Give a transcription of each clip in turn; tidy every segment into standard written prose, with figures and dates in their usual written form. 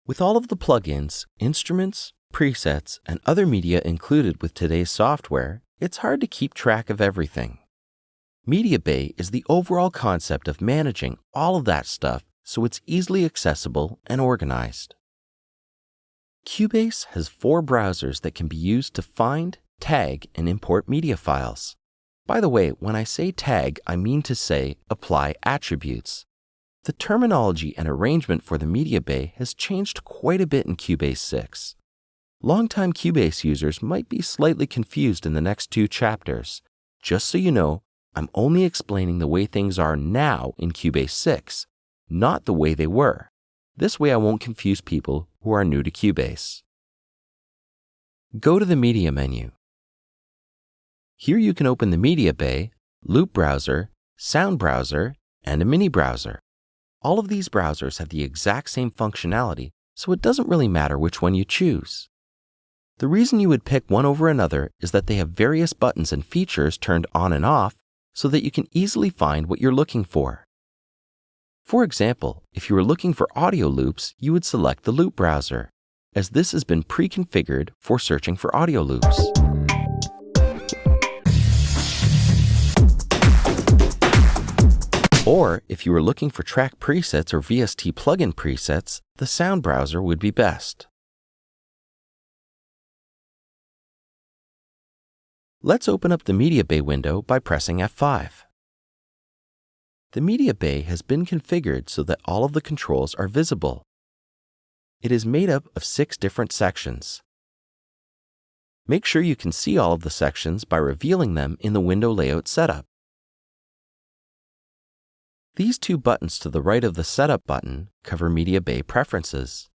With all of the plugins, instruments, presets, and other media included with today's software, it's hard to keep track of everything. MediaBay is the overall concept of managing all of that stuff so it's easily accessible and organized. Cubase has 4 browsers that can be used to find, tag, and import media files. By the way, when I say tag, I mean to say apply attributes. The terminology and arrangement for the MediaBay has changed quite a bit in Cubase 6. Longtime Cubase users might be slightly confused in the next 2 chapters. Just so you know, I'm only explaining the way things are now in Cubase 6, not the way they were. This way I won't confuse people who are new to Cubase. Go to the Media menu. Here you can open the MediaBay, Loop Browser, Sound Browser, and a mini browser. All of these browsers have the exact same functionality, so it doesn't really matter which one you choose. The reason you would pick one over another is that they have various buttons and features turned on and off so that you can easily find what you're looking for. For example, if you were looking for audio loops, you would select the Loop browser, as this has been pre-configured for searching for audio loops. Or, if you were looking for track presets or VST plugin presets, the Sound browser would be best. Let's open up the MediaBay window by pressing F5. The MediaBay has been configured so that all of the controls are visible. It is made up of 6 different sections. Make sure you can see all of the sections by revealing them in the window layout setup. These 2 buttons to the right of the Setup button cover MediaBay preferences.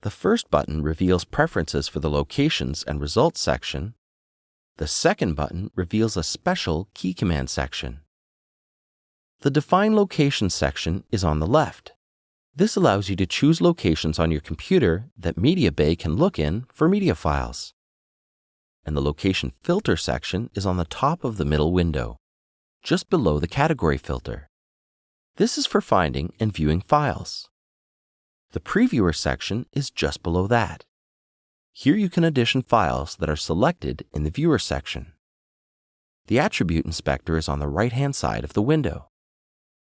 The first button reveals preferences for the Locations and Results section. The second button reveals a special key command section. The Define Location section is on the left. This allows you to choose locations on your computer that MediaBay can look in for media files. And the Location Filter section is on the top of the middle window, just below the category filter. This is for finding and viewing files. The Previewer section is just below that. Here you can addition files that are selected in the Viewer section. The Attribute Inspector is on the right-hand side of the window.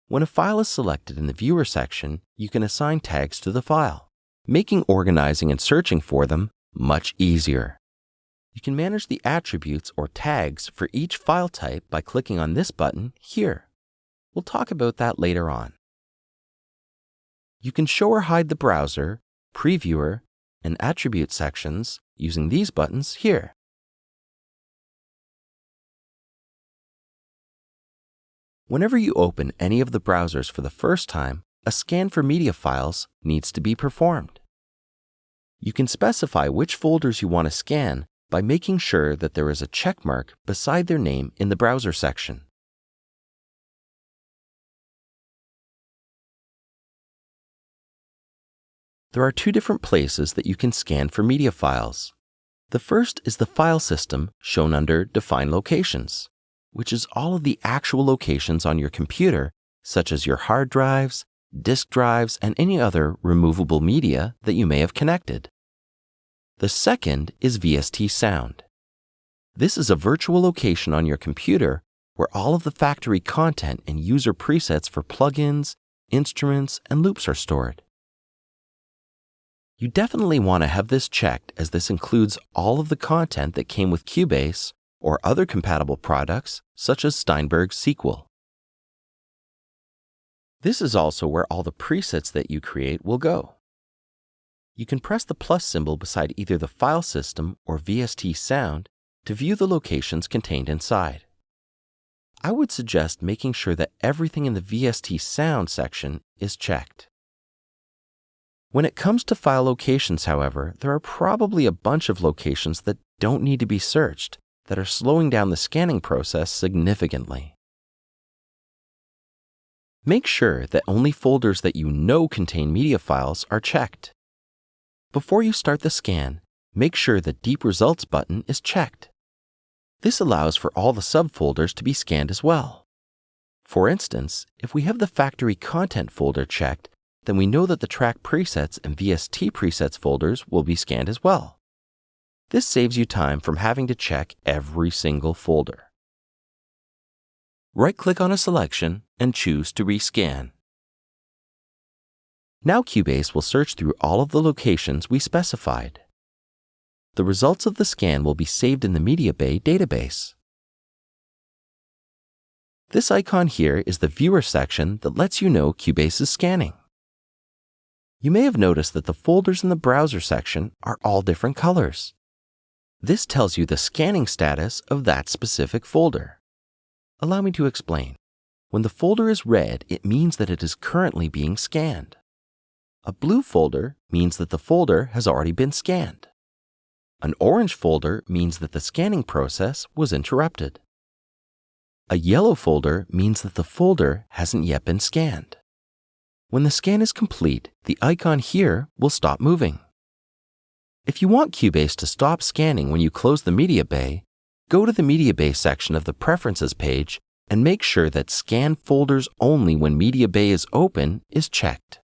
When a file is selected in the Viewer section, you can assign tags to the file, making organizing and searching for them much easier. You can manage the attributes or tags for each file type by clicking on this button here. We'll talk about that later on. You can show or hide the browser, previewer, and attribute sections using these buttons here. Whenever you open any of the browsers for the first time, a scan for media files needs to be performed. You can specify which folders you want to scan by making sure that there is a check mark beside their name in the browser section. There are 2 different places that you can scan for media files. The first is the file system shown under Define Locations, which is all of the actual locations on your computer, such as your hard drives, disk drives, and any other removable media that you may have connected. The second is VST Sound. This is a virtual location on your computer where all of the factory content and user presets for plugins, instruments, and loops are stored. You definitely want to have this checked, as this includes all of the content that came with Cubase or other compatible products such as Steinberg's SQL. This is also where all the presets that you create will go. You can press the plus symbol beside either the file system or VST Sound to view the locations contained inside. I would suggest making sure that everything in the VST Sound section is checked. When it comes to file locations, however, there are probably a bunch of locations that don't need to be searched, that are slowing down the scanning process significantly. Make sure that only folders that you know contain media files are checked. Before you start the scan, make sure the Deep Results button is checked. This allows for all the subfolders to be scanned as well. For instance, if we have the factory content folder checked, then we know that the track presets and VST presets folders will be scanned as well. This saves you time from having to check every single folder. Right-click on a selection and choose to rescan. Now Cubase will search through all of the locations we specified. The results of the scan will be saved in the MediaBay database. This icon here is the Viewer section that lets you know Cubase is scanning. You may have noticed that the folders in the Browser section are all different colors. This tells you the scanning status of that specific folder. Allow me to explain. When the folder is red, it means that it is currently being scanned. A blue folder means that the folder has already been scanned. An orange folder means that the scanning process was interrupted. A yellow folder means that the folder hasn't yet been scanned. When the scan is complete, the icon here will stop moving. If you want Cubase to stop scanning when you close the MediaBay, go to the MediaBay section of the Preferences page and make sure that Scan Folders Only when MediaBay is open is checked.